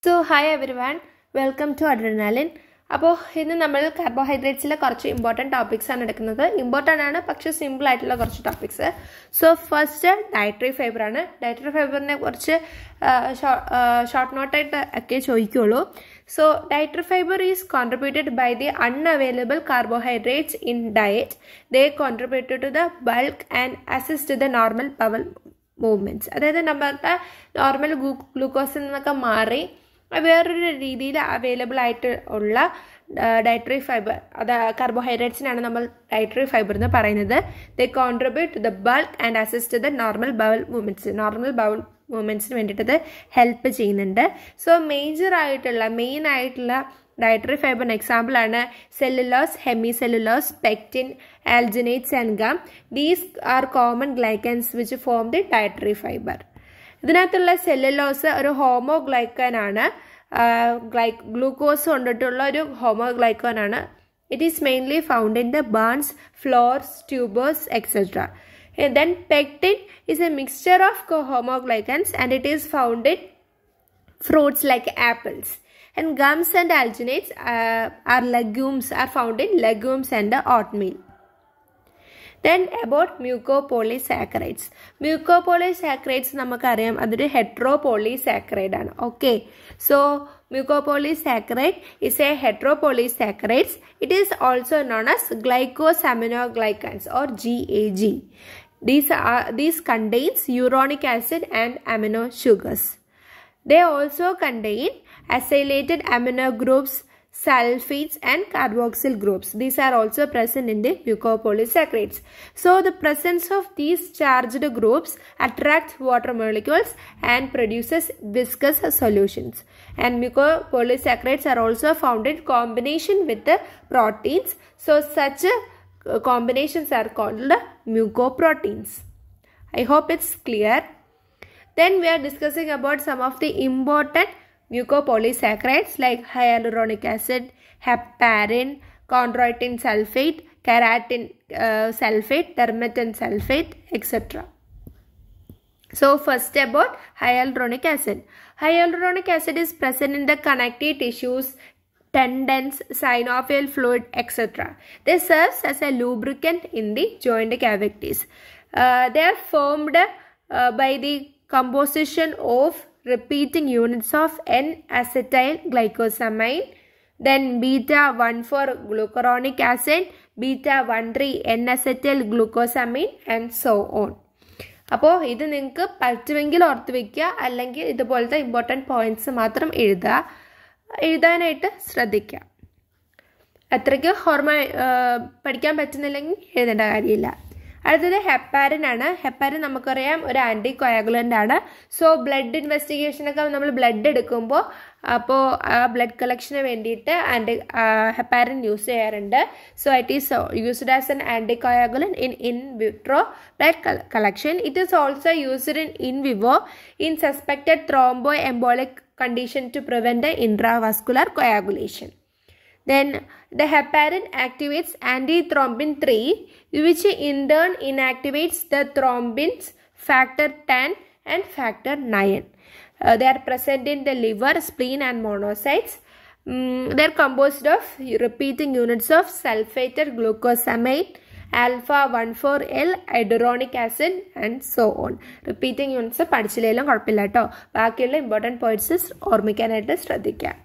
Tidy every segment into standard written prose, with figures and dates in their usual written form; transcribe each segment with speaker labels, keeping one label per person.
Speaker 1: So, hi everyone, welcome to Adrenaline. അപ്പോൾ ഇന്ന് നമ്മൾ കാർബോഹൈഡ്രേറ്റ്സിലെ കുറച്ച് ഇമ്പോർട്ടൻറ്റ് ടോപ്പിക്സ് ആണ് എടുക്കുന്നത്. ഇമ്പോർട്ടൻ്റ് ആണ്, പക്ഷേ സിമ്പിൾ ആയിട്ടുള്ള കുറച്ച് topics. So first dietary fibre ആണ്. ഡയറ്ററി ഫൈബറിനെ കുറിച്ച് ഷോർട്ട് നോട്ടായിട്ട് ഒക്കെ ചോദിക്കുള്ളൂ. So dietary fibre is contributed by the unavailable carbohydrates in diet. They contributed to the bulk and assist the normal bowel movements. അതായത് നമ്മളുടെ നോർമൽ ഗ്ലൂക്കോസിൽ നിന്നൊക്കെ മാറി വേറൊരു രീതിയിൽ അവൈലബിൾ ആയിട്ട് ഉള്ള ഡയറ്ററി ഫൈബർ, അത് കാർബോഹൈഡ്രേറ്റ്സിനാണ് നമ്മൾ ഡയറ്ററി ഫൈബർ എന്ന് പറയുന്നത്. They contribute to the bulk and assist the normal bowel മൂവ്മെൻറ്റ്സിന് വേണ്ടിയിട്ട് അത് ഹെൽപ്പ് ചെയ്യുന്നുണ്ട്. സോ മെയിൻ ആയിട്ടുള്ള ഡയറ്ററി ഫൈബറിന് എക്സാമ്പിളാണ് cellulose, hemicellulose, pectin, alginates and gum. These are common glycans which form the dietary fibre. ഇതിനകത്തുള്ള സെല്ലുലോസ് ഒരു ഹോമോഗ്ലൈക്കൻ ആണ്. ഗ്ലൂക്കോസ് കൊണ്ടിട്ടുള്ള ഒരു ഹോമോഗ്ലൈക്കൻ ആണ്. It is mainly found in the brans, flours, tubers, etcetera. Then pectin is a mixture of homoglycans and it is found in fruits like apples. And gums and alginates are found in legumes and oatmeal. Then about mucopolysaccharides. Mucopolysaccharides നമുക്കറിയാം അതൊരു heteropolysaccharide ആണ്. Okay. So mucopolysaccharide is a heteropolysaccharide. It is also known as glycosaminoglycans or GAG. These contains uronic acid and amino sugars. They also contain acylated amino groups, sulfates and carboxyl groups. These are also present in the mucopolysaccharides. So the presence of these charged groups attracts water molecules and produces viscous solutions. And mucopolysaccharides are also found in combination with the proteins. So such combinations are called mucoproteins. I hope it's clear. Then we are discussing about some of the important mucopolysaccharides like hyaluronic acid, heparin, chondroitin sulfate, keratin sulfate, dermatan sulfate, etc. So first about hyaluronic acid. Hyaluronic acid is present in the connective tissues, tendons, synovial fluid, etc. They serve as a lubricant in the joint cavities. They are formed by the composition of repeating units of N-acetyl glycosamine, then beta-1,4-glucuronic acid, beta-1,3 N-acetyl-glucosamine and so on. അപ്പോൾ ഇത് നിങ്ങൾക്ക് പറ്റുമെങ്കിൽ ഓർത്ത് വയ്ക്കുക, അല്ലെങ്കിൽ ഇതുപോലത്തെ important points മാത്രം എഴുതാനായിട്ട് ശ്രദ്ധിക്കുക. അത്രയ്ക്ക് പഠിക്കാൻ പറ്റുന്നില്ലെങ്കിൽ എഴുതേണ്ട കാര്യമില്ല. അടുത്തത് ഹെപ്പാരിൻ ആണ്. ഹെപ്പാരിൻ നമുക്കറിയാം ഒരു ആൻറ്റി കൊയാഗുലൻ്റ് ആണ്. സോ ബ്ലഡ് ഇൻവെസ്റ്റിഗേഷനൊക്കെ നമ്മൾ ബ്ലഡ് എടുക്കുമ്പോൾ അപ്പോൾ ആ ബ്ലഡ് കളക്ഷന് വേണ്ടിയിട്ട് ഹെപ്പാരിൻ യൂസ് ചെയ്യാറുണ്ട്. So it is used as an anticoagulant in vitro blood collection. It is also used in vivo in suspected thromboembolic condition to prevent the intravascular coagulation. Then the heparin activates antithrombin 3, which in turn inactivates the thrombins factor 10 and factor 9. They are present in the liver, spleen and monocytes. They are composed of repeating units of sulfated glucosamine, alpha-1,4-L hydronic acid and so on. Repeating units പഠിച്ചില്ലെങ്കിലും കുഴപ്പമില്ല കേട്ടോ. ബാക്കിയുള്ള important points ഓർമ്മിക്കാനായിട്ട് ശ്രദ്ധിക്കാം.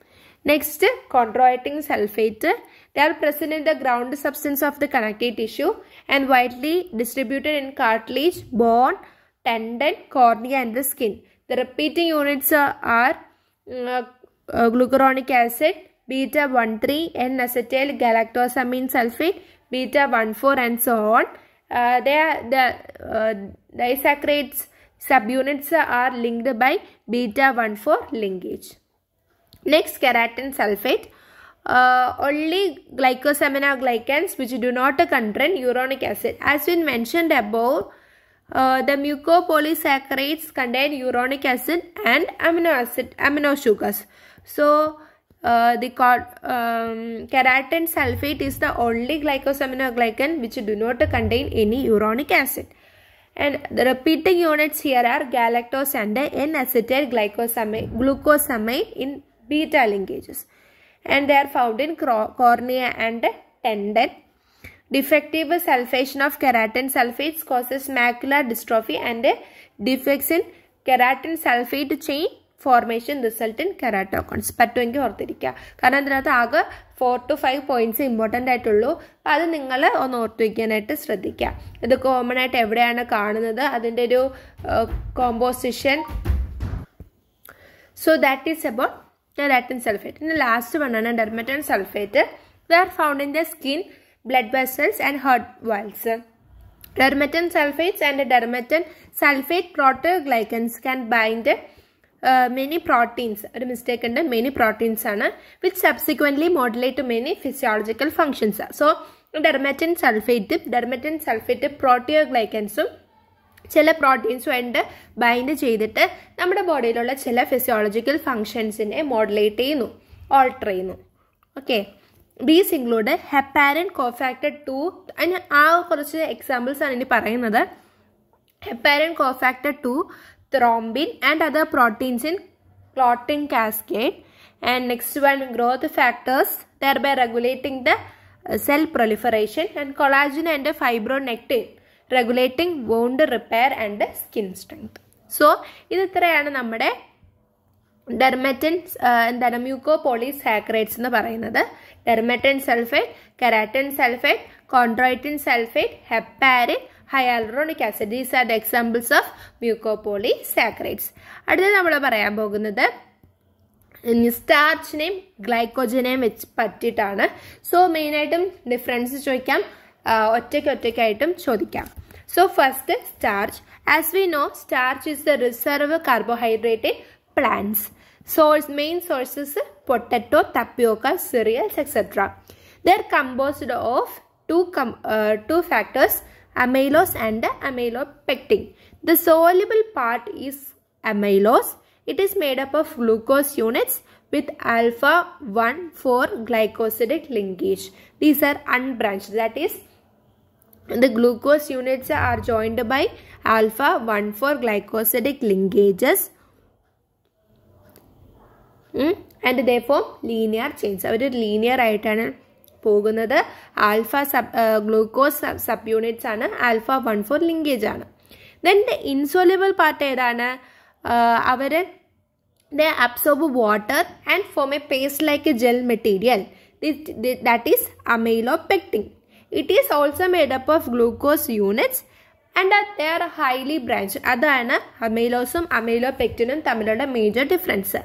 Speaker 1: Next, chondroitin sulfate. They are present in the ground substance of the connective tissue and widely distributed in cartilage, bone, tendon, cornea and the skin. The repeating units are glucuronic acid, beta-1,3 N-acetyl galactosamine sulfate, beta-1,4 and so on. The disaccharides subunits are linked by beta-1,4 linkage. Next, keratin sulfate. Only glycosaminoglycans which do not contain uronic acid. As we mentioned above, the mucopolysaccharides contain uronic acid and amino sugars. So the keratin sulfate is the only glycosaminoglycan which do not contain any uronic acid. And the repeating units here are galactose and N-acetyl glucosamine in beta linkages, and they are found in cornea and tendon. Defective sulfation of keratin sulfates causes macular dystrophy, and defects in keratin sulfate chain formation result in keratoconus. പറ്റുമെങ്കിൽ ഓർത്തിരിക്കുക. കാരണം അതിനകത്ത് ആകെ 4 to 5 points important ആയിട്ടുള്ളൂ. അപ്പോൾ അത് നിങ്ങൾ ഒന്ന് ഓർത്ത് വയ്ക്കാനായിട്ട് ശ്രദ്ധിക്കുക. ഇത് കോമൺ ആയിട്ട് എവിടെയാണ് കാണുന്നത്, അതിൻ്റെ ഒരു composition. So that is about keratin sulfate. And the last one is dermatan sulfate. They are found in the skin, blood vessels and heart valves. Dermatan sulfates and dermatan sulfate proteoglycans can bind many proteins. A mistake under many proteins which subsequently modulate to many physiological functions. So dermatan sulfate proteoglycans ചില പ്രോട്ടീൻസുമായിട്ട് bind ചെയ്തിട്ട് നമ്മുടെ ബോഡിയിലുള്ള ചില physiological ഫങ്ഷൻസിനെ modulate ചെയ്യുന്നു, alter ചെയ്യുന്നു. Okay, these include heparin cofactor 2. അതിന് ആ കുറച്ച് examples ആണ് ഇനി പറയുന്നത്. Heparin cofactor 2, thrombin and other proteins in clotting cascade. And next one, growth factors, thereby regulating the cell proliferation. And collagen and fibronectin, regulating wound repair and skin strength. So ഇത് ഇത്രയാണ് നമ്മുടെ ഡെർമറ്റൻ എന്താണ് mucopolysaccharides എന്ന് പറയുന്നത്. Dermatan sulphate, keratin sulphate, chondroitin sulphate, heparin, hyaluronic acid. These are the examples of mucopolysaccharides. അടുത്തത് നമ്മൾ പറയാൻ പോകുന്നത് സ്റ്റാർച്ചിനെയും ഗ്ലൈക്കോജനെയും വെച്ച് പറ്റിയിട്ടാണ്. സോ മെയിനായിട്ടും ഡിഫറൻസ് ചോദിക്കാം, ഒറ്റയ്ക്കായിട്ടും ചോദിക്കാം. So first starch. As we know, starch is the reserve carbohydrate in plants. Main sources potato, തപ്പിയോക്ക, cereals, etc. They are composed of two factors, amylose and amylopectin. The soluble part is amylose. It is made up of glucose units with alpha 1,4 glycosidic linkage. These are unbranched. That is, the glucose units are joined by alpha 1,4 glycosidic linkages, and they form linear chains. അവർ linear ആയിട്ടാണ് പോകുന്നത്. Alpha glucose sub units ആണ്, alpha 1,4 linkage ആണ്. Then the insoluble part ഏതാണ്? അവർ the absorb water and form a paste like a gel material. That is amylopectin. It is also made up of glucose units and they are highly branched. അതാണ് അമൈലോസും അമൈലോപെക്റ്റിനും തമ്മിലുള്ള major difference.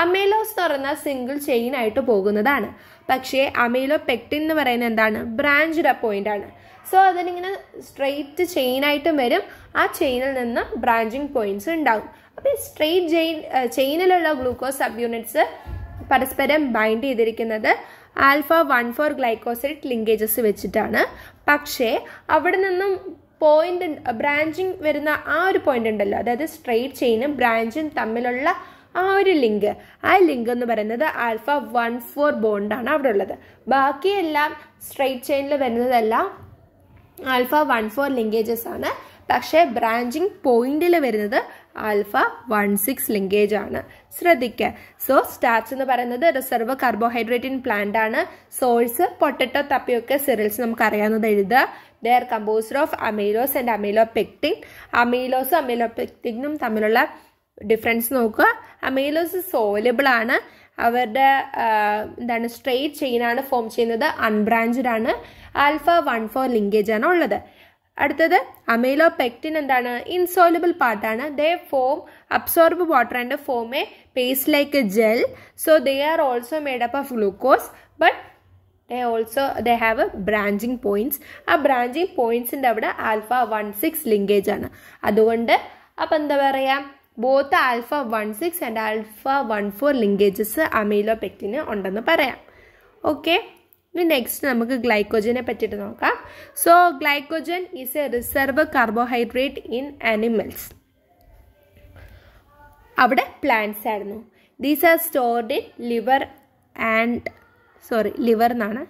Speaker 1: Amylose എന്ന് പറയുന്ന single chain ആയിട്ട് പോകുന്നതാണ്. പക്ഷേ amylopectin എന്ന് പറയുന്നത് എന്താണ്? ബ്രാഞ്ച്ഡ് പോയിന്റ് ആണ്. സോ അതിനിങ്ങനെ സ്ട്രെയിറ്റ് ചെയിൻ ആയിട്ടും വരും, ആ ചെയിനിൽ നിന്ന് ബ്രാഞ്ചിങ് പോയിന്റ്സ് ഉണ്ടാകും. അപ്പോൾ സ്ട്രെയിറ്റ് ചെയിനിലുള്ള ഗ്ലൂക്കോസ് സബ് യൂണിറ്റ്സ് പരസ്പരം ബൈൻഡ് ചെയ്തിരിക്കുന്നത് ആൽഫ 1,4 ഗ്ലൈക്കോസൈഡ് ലിങ്കേജസ് വെച്ചിട്ടാണ്. പക്ഷേ അവിടെ നിന്നും പോയിന്റ് ബ്രാഞ്ചിങ് വരുന്ന ആ ഒരു പോയിന്റ് ഉണ്ടല്ലോ, അതായത് സ്ട്രെയിറ്റ് ചെയിനും ബ്രാഞ്ചും തമ്മിലുള്ള ആ ഒരു ലിങ്ക്, ആ ലിങ്ക് എന്ന് പറയുന്നത് ആൽഫ 1,4 ബോണ്ടാണ് അവിടെ ഉള്ളത്. ബാക്കിയെല്ലാം സ്ട്രെയിറ്റ് ചെയിനിൽ വരുന്നതെല്ലാം ആൽഫ 1,4 ലിങ്കേജസ് ആണ്. പക്ഷേ ബ്രാഞ്ചിങ് പോയിന്റിൽ വരുന്നത് ആൽഫ 1,6 ലിങ്കേജ് ആണ്. ശ്രദ്ധിക്കുക. സോ സ്റ്റാർച്ച് എന്ന് പറയുന്നത് റിസർവ് കാർബോഹൈഡ്രേറ്റ് ഇൻ പ്ലാന്റ് ആണ്. സോഴ്സ് പൊട്ടറ്റോ, തപ്പിയൊക്കെ സിറിയൽസ് നമുക്ക് അറിയാവുന്നത് എഴുതുക. They are composed of amylose and amylopectin. അമൈലോസും അമൈലോപെക്റ്റിനും തമ്മിലുള്ള ഡിഫറൻസ് നോക്കുക. അമൈലോസ് സോലബിൾ ആണ്, അവരുടെ എന്താണ് സ്ട്രെയിറ്റ് ചെയിൻ ആണ് ഫോം ചെയ്യുന്നത്, അൺബ്രാഞ്ച്ഡ് ആണ്, ആൽഫ 1,4 ലിങ്കേജ് ആണ് ഉള്ളത്. അടുത്തത് അമൈലോപെക്റ്റിൻ എന്താണ്? ഇൻസോലബിൾ പാർട്ടാണ്. They form absorb water and form a paste like a gel. So they are also made up of glucose, but they have a branching points. ആ branching പോയിന്റ്സിൻ്റെ അവിടെ alpha 1,6 linkage ആണ്. അതുകൊണ്ട് അപ്പം എന്താ പറയുക, both alpha 1,6 and alpha 1,4 linkages അമൈലോപെക്റ്റിന് ഉണ്ടെന്ന് പറയാം. ഓക്കെ, ഇനി നെക്സ്റ്റ് നമുക്ക് ഗ്ലൈക്കോജനെ പറ്റിയിട്ട് നോക്കാം. So glycogen is a reserve carbohydrate in animals. അവിടെ പ്ലാന്റ്സ് ആയിരുന്നു. These are stored in liver എന്നാണ്.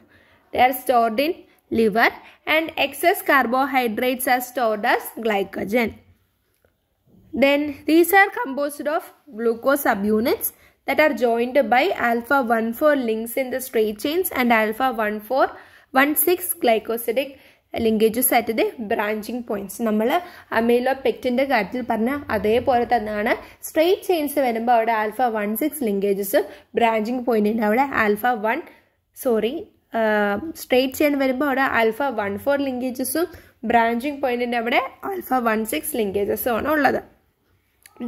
Speaker 1: They are stored in liver and excess carbohydrates are stored as glycogen. Then these are composed of glucose subunits that are joined by alpha 1,4 links in the straight chains and alpha 1,4,1,6 glycosidic linkages at the branching points. നമ്മൾ അമൈലോപെക്റ്റിൻ്റെ കാര്യത്തിൽ പറഞ്ഞ അതേപോലെ തന്നെയാണ് straight chains വരുമ്പോൾ അവിടെ alpha 1,6 ലിങ്കേജസും branching പോയിന്റിൻ്റെ അവിടെ straight chain വരുമ്പോൾ അവിടെ ആൽഫ 1,4 ലിങ്കേജസും ബ്രാഞ്ചിങ് പോയിന്റിൻ്റെ അവിടെ ആൽഫ 1,6 ലിങ്കേജസും ആണ് ഉള്ളത്.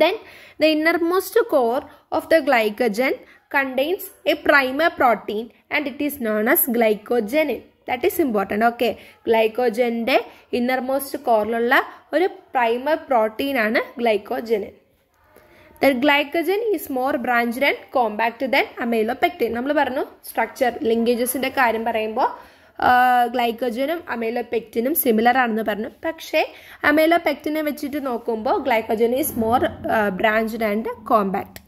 Speaker 1: Then the innermost core of the glycogen contains a primer protein and it is known as glycogenin. That is important. Okay, glycogenന്റെ innermost coreലുള്ള ഒരു primer protein ആണ് glycogenin. The glycogen is more branched and compact than amylopectin. നമ്മൾ പറഞ്ഞു structure ലിങ്കേജസിന്റെ കാര്യം പറയുമ്പോൾ ഗ്ലൈക്കോജനും അമൈലോപെക്റ്റിനും similar ആണെന്ന് പറഞ്ഞു. പക്ഷേ അമൈലോപെക്റ്റിനെ വെച്ചിട്ട് നോക്കുമ്പോൾ glycogen is more branched and compact.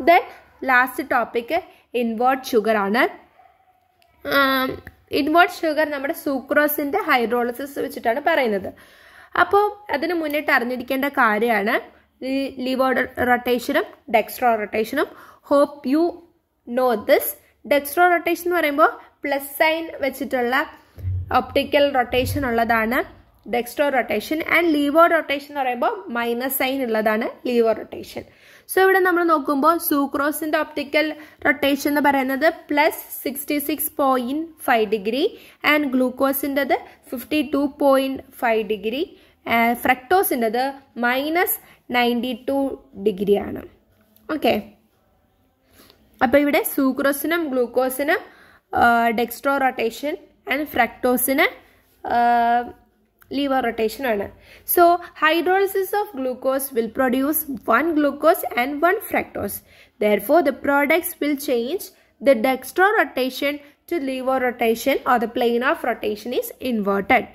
Speaker 1: Then last topic invert sugar ആണ്. ഇൻവേർട്ട് ഷുഗർ നമ്മുടെ സൂക്രോസിൻ്റെ ഹൈഡ്രോളിസിസ് വെച്ചിട്ടാണ് പറയുന്നത്. അപ്പോൾ അതിന് മുന്നിട്ട് അറിഞ്ഞിരിക്കേണ്ട കാര്യമാണ് ലീവോ റൊട്ടേഷനും ഡെക്സ്ട്രോ റൊട്ടേഷനും. Hope you know this. Dextro rotation എന്ന് പറയുമ്പോൾ പ്ലസ് സൈൻ വെച്ചിട്ടുള്ള ഒപ്റ്റിക്കൽ റൊട്ടേഷൻ ഉള്ളതാണ് dextro rotation. And laevo rotation എന്ന് പറയുമ്പോൾ മൈനസ് സൈൻ ഉള്ളതാണ് ലീവോ റൊട്ടേഷൻ. സോ ഇവിടെ നമ്മൾ നോക്കുമ്പോൾ സൂക്രോസിൻ്റെ ഒപ്റ്റിക്കൽ റൊട്ടേഷൻ എന്ന് പറയുന്നത് +66.5 ഡിഗ്രി ആൻഡ് ഗ്ലൂക്കോസിൻ്റെത് 52.5 ഡിഗ്രി, ഫ്രക്ടോസിൻ്റെത് -92 ഡിഗ്രിയാണ്. ഓക്കെ, അപ്പോൾ ഇവിടെ സൂക്രോസിനും ഗ്ലൂക്കോസിനും ഡെക്സ്ട്രോ റൊട്ടേഷൻ ആൻഡ് ഫ്രക്ടോസിന് ലീവോ റൊട്ടേഷൻ ആണ്. So hydrolysis of glucose will produce 1 glucose and 1 fructose. Therefore, the products will change the dextro rotation to levo rotation or the plane of rotation is inverted.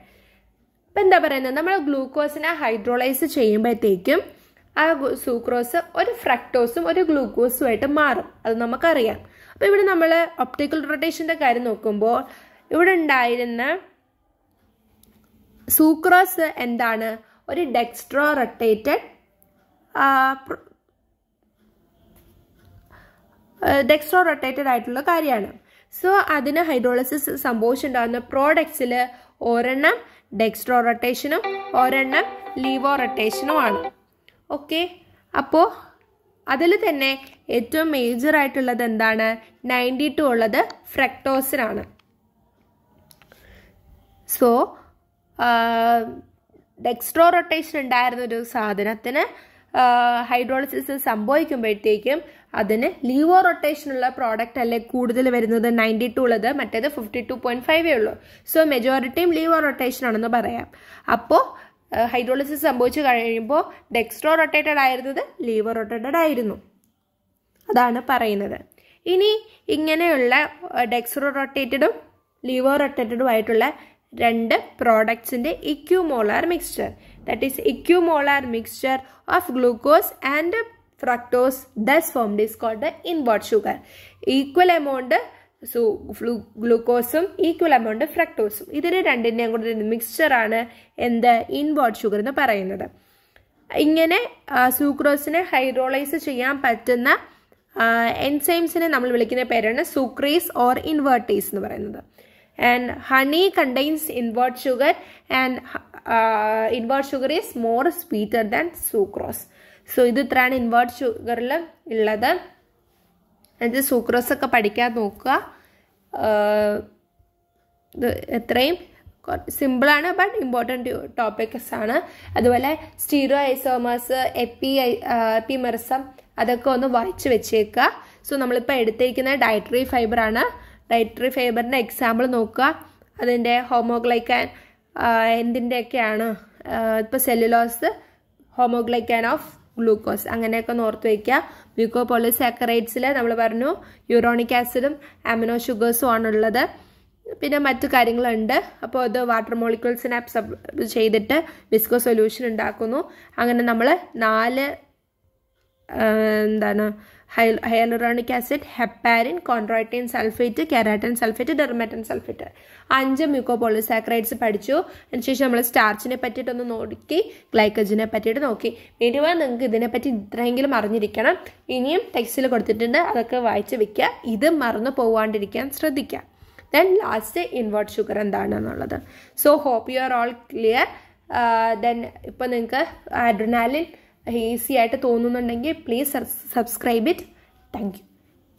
Speaker 1: ഇപ്പം എന്താ പറയുന്നത്, നമ്മൾ ഗ്ലൂക്കോസിനെ hydrolyse ചെയ്യുമ്പോഴത്തേക്കും ആ sucrose ഒരു ഫ്രക്ടോസും ഒരു ഗ്ലൂക്കോസുമായിട്ട് മാറും. അത് നമുക്കറിയാം. അപ്പോൾ ഇവിടെ നമ്മൾ ഒപ്റ്റിക്കൽ റൊട്ടേഷൻ്റെ കാര്യം നോക്കുമ്പോൾ ഇവിടെ ഉണ്ടായിരുന്ന സൂക്രോസ് എന്താണ്, ഒരു ഡെക്സ്ട്രോ റൊട്ടേറ്റഡ് ആയിട്ടുള്ള കാര്യമാണ്. സോ അതിന് ഹൈഡ്രോളിസിസ് സംഭവിച്ചിട്ടുണ്ടാകുന്ന പ്രോഡക്ട്സിൽ ഒരെണ്ണം ഡെക്സ്ട്രോ റൊട്ടേഷനും ഒരെണ്ണം ലീവോ റൊട്ടേഷനുമാണ്. ഓക്കെ, അപ്പോൾ അതിൽ തന്നെ ഏറ്റവും മേജർ ആയിട്ടുള്ളത് എന്താണ്, 92 ഉള്ളത് ഫ്രക്ടോസിനാണ്. സോ ഡെക്സ്ട്രോ റൊട്ടേഷൻ ഉണ്ടായിരുന്ന ഒരു സാധനത്തിന് ഹൈഡ്രോളിസിസ് സംഭവിക്കുമ്പോഴത്തേക്കും അതിന് ലീവോ റൊട്ടേഷനുള്ള പ്രോഡക്റ്റ് അല്ലേ കൂടുതൽ വരുന്നത്, 92 ഉള്ളത്, മറ്റേത് 52.5 ഉള്ളൂ. സോ മെജോറിറ്റിയും ലീവോ റൊട്ടേഷൻ ആണെന്ന് പറയാം. അപ്പോൾ ഹൈഡ്രോളിസിസ് സംഭവിച്ചു കഴിയുമ്പോൾ ഡെക്സ്ട്രോ റൊട്ടേറ്റഡ് ആയിരുന്നത് ലീവോ റൊട്ടേറ്റഡ് ആയിരുന്നു. അതാണ് പറയുന്നത്. ഇനി ഇങ്ങനെയുള്ള ഡെക്സ്ട്രോ റൊട്ടേറ്റഡും ലീവോ റൊട്ടേറ്റഡും ആയിട്ടുള്ള രണ്ട് പ്രോഡക്ട്സിൻ്റെ equimolar mixture, that is equimolar mixture of glucose and fructose thus formed is called the invert sugar. Equal amount ഗ്ലൂക്കോസും ഈക്വൽ എമൗണ്ട് ഫ്രക്ടോസും, ഇതിന് രണ്ടിൻ്റെയും കൂടെ മിക്സ്ചറാണ് എന്ത്, ഇൻവേർട്ട് ഷുഗർ എന്ന് പറയുന്നത്. ഇങ്ങനെ സൂക്രോസിനെ ഹൈഡ്രോളൈസ് ചെയ്യാൻ പറ്റുന്ന എൻസൈംസിനെ നമ്മൾ വിളിക്കുന്ന പേരാണ് സൂക്രേസ് ഓർ ഇൻവേർട്ടേസ് എന്ന് പറയുന്നത്. And honey contains invert sugar and invert sugar is more sweeter than sucrose. So ഇത് ഇത്രയാണ് ഇൻവേർട്ട് ഷുഗറിൽ ഉള്ളത്. അത് സൂക്രോസ് ഒക്കെ പഠിക്കാൻ നോക്കുക. ഇത് എത്രയും സിമ്പിളാണ്, ബട്ട് ഇമ്പോർട്ടൻറ്റ് ടോപ്പിക്സ് ആണ്. അതുപോലെ സ്റ്റീറോ ഐസോമേഴ്സ്, എപ്പിമെർസം അതൊക്കെ ഒന്ന് വായിച്ച് വെച്ചേക്കുക. സോ നമ്മളിപ്പോൾ എടുത്തിരിക്കുന്നത് ഡയറ്ററി ഫൈബറാണ്. ഡയറ്ററി ഫൈബറിൻ്റെ എക്സാമ്പിൾ നോക്കുക. അതിൻ്റെ ഹോമോഗ്ലൈക്കാൻ എന്തിൻ്റെയൊക്കെയാണ്, ഇപ്പോൾ സെല്ലുലോസ് ഹോമോഗ്ലൈക്കാൻ ഓഫ് ഗ്ലൂക്കോസ്, അങ്ങനെയൊക്കെ ഓർത്ത് വയ്ക്കുക. മ്യൂക്കോപോളിസാക്കറൈഡ്സിൽ നമ്മൾ പറഞ്ഞു യൂറോണിക് ആസിഡും അമിനോ ഷുഗേഴ്സും ആണുള്ളത്. പിന്നെ മറ്റു കാര്യങ്ങളുണ്ട്. അപ്പോൾ അത് വാട്ടർ മോളിക്യൂൾസിനെ അബ്സോർബ് ചെയ്തിട്ട് വിസ്കോ സൊല്യൂഷൻ ഉണ്ടാക്കുന്നു. അങ്ങനെ നമ്മൾ 4 hyaluronic acid, heparin, chondroitin sulphate, keratin sulphate, dermatan sulphate. 5 mucopolysaccharides പഠിച്ചു. അതിനുശേഷം നമ്മൾ സ്റ്റാർച്ചിനെ പറ്റിയിട്ടൊന്ന് നോക്കി, ഗ്ലൈക്കോജനെ പറ്റിയിട്ട് നോക്കി. മിനിമം നിങ്ങൾക്ക് ഇതിനെപ്പറ്റി ഇത്രയെങ്കിലും അറിഞ്ഞിരിക്കണം. ഇനിയും ടെക്സ്റ്റിൽ കൊടുത്തിട്ടുണ്ട്, അതൊക്കെ വായിച്ച് വെക്കുക. ഇത് മറന്നു പോവാണ്ടിരിക്കാൻ ശ്രദ്ധിക്കുക. ദെൻ ലാസ്റ്റ് ഇൻവേർട്ട് ഷുഗർ എന്താണെന്നുള്ളത്. So hope you are all clear. Then ഇപ്പോൾ നിങ്ങൾക്ക് അഡ്രിനാലിൻ ഈസി ആയിട്ട് തോന്നുന്നുണ്ടെങ്കിൽ please subscribe it. Thank U.